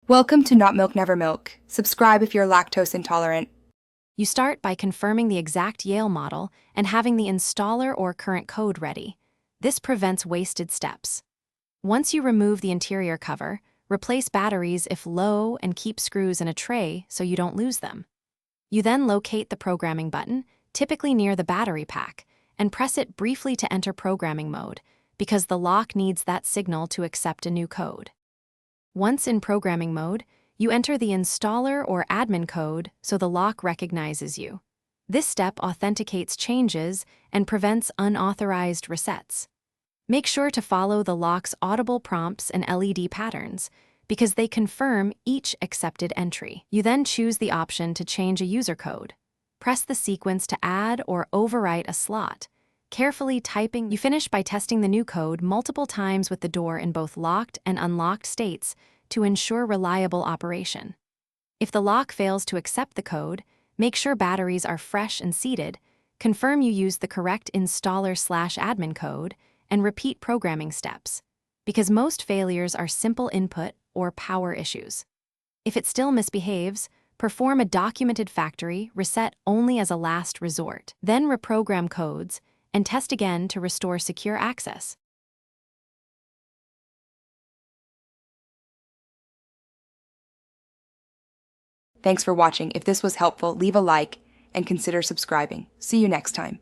Welcome to Not Milk Never Milk. Subscribe if you're lactose intolerant. You start by confirming the exact Yale model and having the installer or current code ready. This prevents wasted steps. Once you remove the interior cover, replace batteries if low and keep screws in a tray so you don't lose them. You then locate the programming button, typically near the battery pack, and press it briefly to enter programming mode, because the lock needs that signal to accept a new code. Once in programming mode, you enter the installer or admin code so the lock recognizes you. This step authenticates changes and prevents unauthorized resets. Make sure to follow the lock's audible prompts and LED patterns, because they confirm each accepted entry. You then choose the option to change a user code. Press the sequence to add or overwrite a slot. Carefully typing, you finish by testing the new code multiple times with the door in both locked and unlocked states to ensure reliable operation. If the lock fails to accept the code, make sure batteries are fresh and seated, confirm you use the correct installer/admin code, and repeat programming steps, because most failures are simple input or power issues. If it still misbehaves, perform a documented factory reset only as a last resort. Then reprogram codes and test again to restore secure access. Thanks for watching. If this was helpful, leave a like and consider subscribing. See you next time.